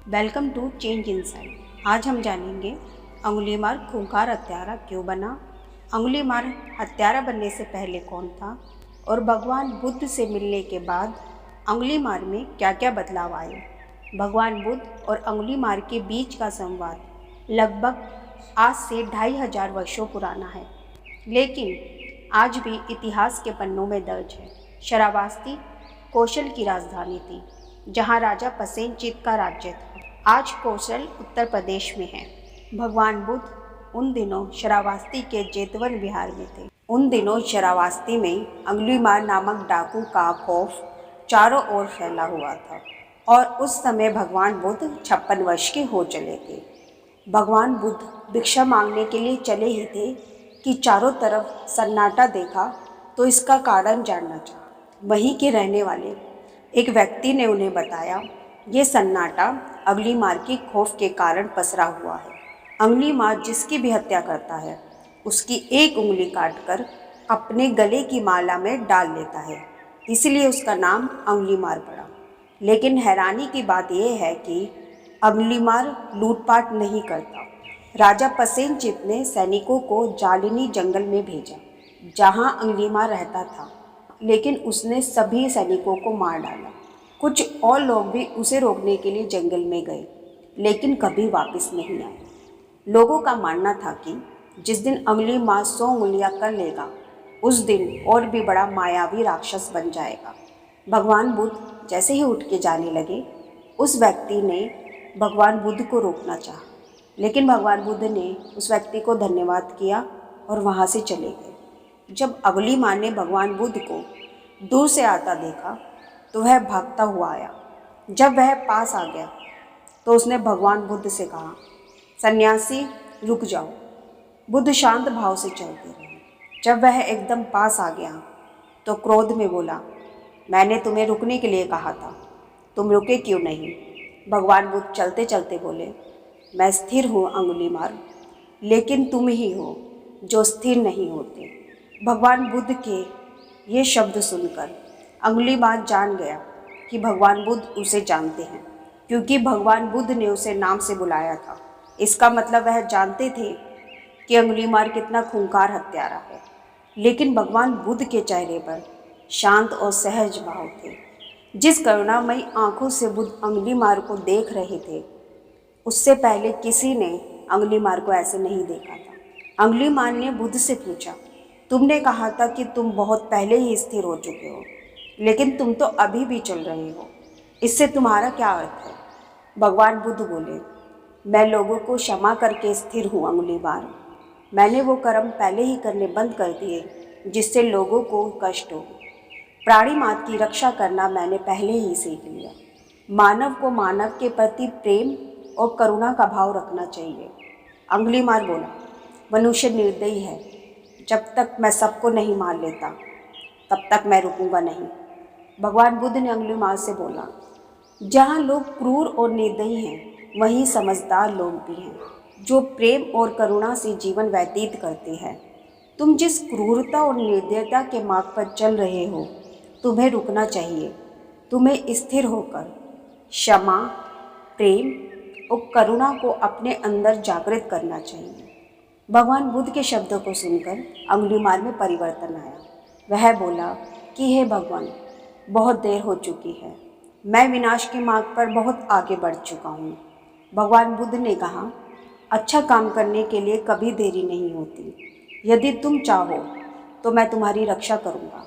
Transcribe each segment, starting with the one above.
Welcome to change inside. आज हम जानेंगे अंगुलीमाल खूंखार हत्यारा क्यों बना, अंगुलीमाल हत्यारा बनने से पहले कौन था और भगवान बुद्ध से मिलने के बाद अंगुलीमाल में क्या क्या बदलाव आए। भगवान बुद्ध और अंगुलीमाल के बीच का संवाद लगभग आज से 2500 वर्षों पुराना है, लेकिन आज भी इतिहास के पन्नों में दर्ज है। श्रावस्ती कौशल की राजधानी थी, जहाँ राजा पसेनजीत का राज्य था। आज कौशल उत्तर प्रदेश में है। भगवान बुद्ध उन दिनों श्रावस्ती के जेतवन विहार में थे। उन दिनों श्रावस्ती में अंगुलीमाल नामक डाकू का खौफ चारों ओर फैला हुआ था और उस समय भगवान बुद्ध 56 वर्ष के हो चले थे। भगवान बुद्ध भिक्षा मांगने के लिए चले ही थे कि चारों तरफ सन्नाटा देखा तो इसका कारण जानना चाहा। वहीं के रहने वाले एक व्यक्ति ने उन्हें बताया, ये सन्नाटा अंगुलीमाल के खौफ के कारण पसरा हुआ है। अंगुलीमाल जिसकी भी हत्या करता है उसकी एक उंगली काटकर अपने गले की माला में डाल लेता है, इसलिए उसका नाम अंगुलीमाल पड़ा। लेकिन हैरानी की बात यह है कि अंगुलीमाल लूटपाट नहीं करता। राजा पसेनजीत ने सैनिकों को जालिनी जंगल में भेजा जहां अंगुलीमाल रहता था, लेकिन उसने सभी सैनिकों को मार डाला। कुछ और लोग भी उसे रोकने के लिए जंगल में गए, लेकिन कभी वापस नहीं आए। लोगों का मानना था कि जिस दिन अंगुलीमाल 100 उंगलियां कर लेगा, उस दिन और भी बड़ा मायावी राक्षस बन जाएगा। भगवान बुद्ध जैसे ही उठ के जाने लगे, उस व्यक्ति ने भगवान बुद्ध को रोकना चाहा, लेकिन भगवान बुद्ध ने उस व्यक्ति को धन्यवाद किया और वहाँ से चले गए। जब अंगुलीमाल ने भगवान बुद्ध को दूर से आता देखा तो वह भागता हुआ आया। जब वह पास आ गया तो उसने भगवान बुद्ध से कहा, सन्यासी रुक जाओ। बुद्ध शांत भाव से चलते रहे। जब वह एकदम पास आ गया तो क्रोध में बोला, मैंने तुम्हें रुकने के लिए कहा था, तुम रुके क्यों नहीं। भगवान बुद्ध चलते चलते बोले, मैं स्थिर हूँ अंगुलीमाल, लेकिन तुम ही हो जो स्थिर नहीं होते। भगवान बुद्ध के ये शब्द सुनकर अंगुलीमाल जान गया कि भगवान बुद्ध उसे जानते हैं, क्योंकि भगवान बुद्ध ने उसे नाम से बुलाया था। इसका मतलब वह जानते थे कि अंगुलीमाल कितना खूंखार हत्यारा है। लेकिन भगवान बुद्ध के चेहरे पर शांत और सहज भाव थे। जिस करुणामयी आंखों से बुद्ध अंगुलीमाल को देख रहे थे, उससे पहले किसी ने अंगुलीमाल को ऐसे नहीं देखा था। अंगुलीमाल ने बुद्ध से पूछा, तुमने कहा था कि तुम बहुत पहले ही स्थिर हो चुके हो, लेकिन तुम तो अभी भी चल रहे हो, इससे तुम्हारा क्या अर्थ है। भगवान बुद्ध बोले, मैं लोगों को क्षमा करके स्थिर हूँ अंगुलीमाल। मैंने वो कर्म पहले ही करने बंद कर दिए जिससे लोगों को कष्ट हो। प्राणी मात्र की रक्षा करना मैंने पहले ही सीख लिया। मानव को मानव के प्रति प्रेम और करुणा का भाव रखना चाहिए। अंगुलीमाल बोला, मनुष्य निर्दयी है। जब तक मैं सबको नहीं मार लेता तब तक मैं रुकूंगा नहीं। भगवान बुद्ध ने अंगुलीमाल से बोला, जहाँ लोग क्रूर और निर्दयी हैं, वहीं समझदार लोग भी हैं जो प्रेम और करुणा से जीवन व्यतीत करते हैं। तुम जिस क्रूरता और निर्दयता के मार्ग पर चल रहे हो, तुम्हें रुकना चाहिए। तुम्हें स्थिर होकर क्षमा, प्रेम और करुणा को अपने अंदर जागृत करना चाहिए। भगवान बुद्ध के शब्दों को सुनकर अंगुलीमाल में परिवर्तन आया। वह बोला कि हे भगवान, बहुत देर हो चुकी है, मैं विनाश के मार्ग पर बहुत आगे बढ़ चुका हूँ। भगवान बुद्ध ने कहा, अच्छा काम करने के लिए कभी देरी नहीं होती। यदि तुम चाहो तो मैं तुम्हारी रक्षा करूँगा।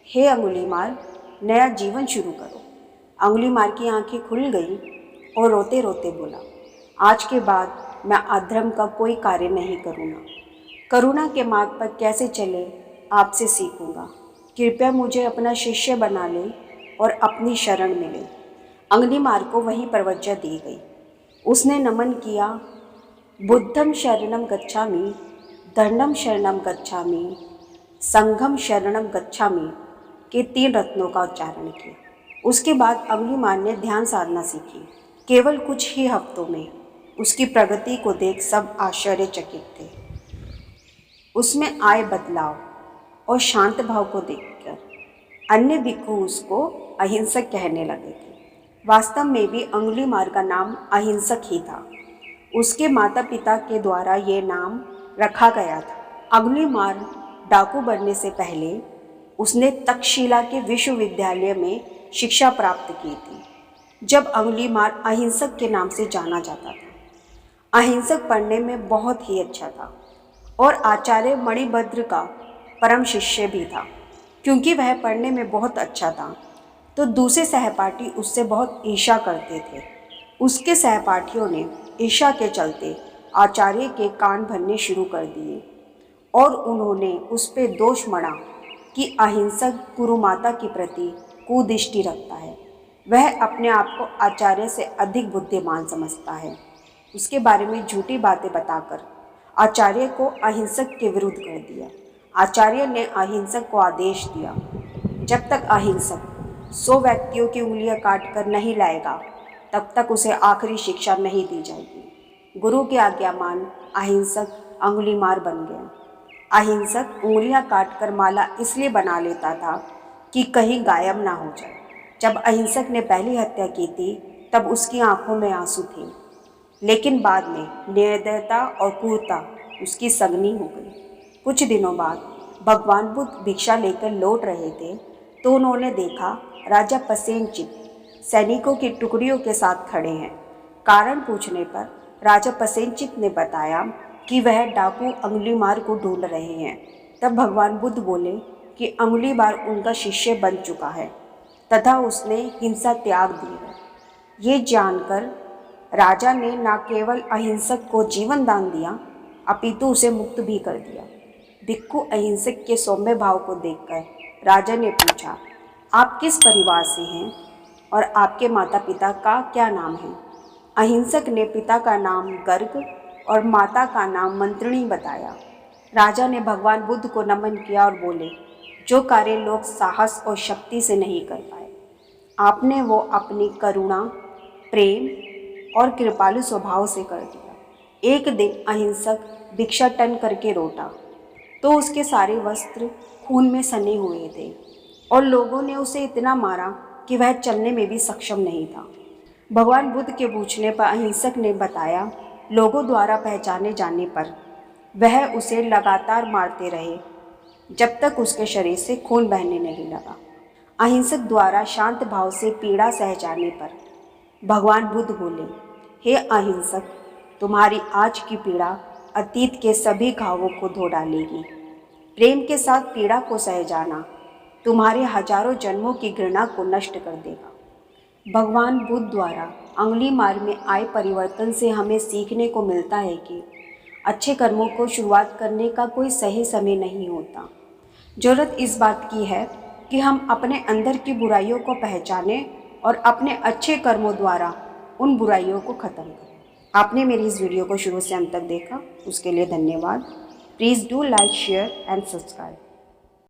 हे अंगुलीमाल, नया जीवन शुरू करो। अंगुलीमाल की आंखें खुल गई और रोते रोते बोला, आज के बाद मैं अधर्म का कोई कार्य नहीं करूँगा। करुणा के मार्ग पर कैसे चले आपसे सीखूँगा। कृपया मुझे अपना शिष्य बना ले और अपनी शरण में ले। अंगुलीमाल को वही प्रवज्ञा दी गई। उसने नमन किया, बुद्धम शरणम गच्छामि, धर्मम शरणम गच्छामि, संघम शरणम गच्छामि के 3 रत्नों का उच्चारण किया। उसके बाद अंगुलीमाल ने ध्यान साधना सीखी। केवल कुछ ही हफ्तों में उसकी प्रगति को देख सब आश्चर्यचकित थे। उसमें आए बदलाव और शांत भाव को देखकर अन्य भिक्षु उसको अहिंसक कहने लगे थे। वास्तव में भी अंगुलीमाल का नाम अहिंसक ही था। उसके माता पिता के द्वारा ये नाम रखा गया था। अंगुलीमाल डाकू बनने से पहले उसने तक्षशिला के विश्वविद्यालय में शिक्षा प्राप्त की थी, जब अंगुलीमाल अहिंसक के नाम से जाना जाता था। अहिंसक पढ़ने में बहुत ही अच्छा था और आचार्य मणिभद्र का परम शिष्य भी था। क्योंकि वह पढ़ने में बहुत अच्छा था तो दूसरे सहपाठी उससे बहुत ईर्ष्या करते थे। उसके सहपाठियों ने ईर्ष्या के चलते आचार्य के कान भरने शुरू कर दिए और उन्होंने उस पर दोष मढ़ा कि अहिंसक गुरुमाता के प्रति कुदृष्टि रखता है। वह अपने आप को आचार्य से अधिक बुद्धिमान समझता है। उसके बारे में झूठी बातें बताकर आचार्य को अहिंसक के विरुद्ध कर दिया। आचार्य ने अहिंसक को आदेश दिया, जब तक अहिंसक 100 व्यक्तियों की उंगलियां काट कर नहीं लाएगा तब तक उसे आखिरी शिक्षा नहीं दी जाएगी। गुरु की आज्ञा मान अहिंसक अंगुलीमाल बन गया। अहिंसक उंगलियां काटकर माला इसलिए बना लेता था कि कहीं गायब ना हो जाए। जब अहिंसक ने पहली हत्या की थी तब उसकी आंखों में आंसू थे, लेकिन बाद में निर्दयता और क्रूरता उसकी सगनी हो गई। कुछ दिनों बाद भगवान बुद्ध भिक्षा लेकर लौट रहे थे तो उन्होंने देखा राजा पसेनजीत सैनिकों की टुकड़ियों के साथ खड़े हैं। कारण पूछने पर राजा पसेनजीत ने बताया कि वह डाकू अंगुलीमाल को ढूंढ रहे हैं। तब भगवान बुद्ध बोले कि अंगुलीमाल उनका शिष्य बन चुका है तथा उसने हिंसा त्याग दी है। ये जानकर राजा ने न केवल अहिंसक को जीवन दान दिया अपितु उसे मुक्त भी कर दिया। भिक्खु अहिंसक के सौम्य भाव को देखकर राजा ने पूछा, आप किस परिवार से हैं और आपके माता पिता का क्या नाम है? अहिंसक ने पिता का नाम गर्ग और माता का नाम मंत्रिणी बताया। राजा ने भगवान बुद्ध को नमन किया और बोले, जो कार्य लोग साहस और शक्ति से नहीं कर पाए, आपने वो अपनी करुणा, प्रेम और कृपालु स्वभाव से कर दिया। एक दिन अहिंसक भिक्षाटन करके लौटा तो उसके सारे वस्त्र खून में सने हुए थे और लोगों ने उसे इतना मारा कि वह चलने में भी सक्षम नहीं था। भगवान बुद्ध के पूछने पर अहिंसक ने बताया, लोगों द्वारा पहचाने जाने पर वह उसे लगातार मारते रहे जब तक उसके शरीर से खून बहने नहीं लगा। अहिंसक द्वारा शांत भाव से पीड़ा सह जाने पर भगवान बुद्ध बोले, हे अहिंसक, तुम्हारी आज की पीड़ा अतीत के सभी घावों को धो डालेगी। प्रेम के साथ पीड़ा को सह जाना तुम्हारे हजारों जन्मों की घृणा को नष्ट कर देगा। भगवान बुद्ध द्वारा अंगुलीमाल में आए परिवर्तन से हमें सीखने को मिलता है कि अच्छे कर्मों को शुरुआत करने का कोई सही समय नहीं होता। जरूरत इस बात की है कि हम अपने अंदर की बुराइयों को पहचानें और अपने अच्छे कर्मों द्वारा उन बुराइयों को ख़त्म करें। आपने मेरी इस वीडियो को शुरू से अंत तक देखा, उसके लिए धन्यवाद। Please do like, share and subscribe.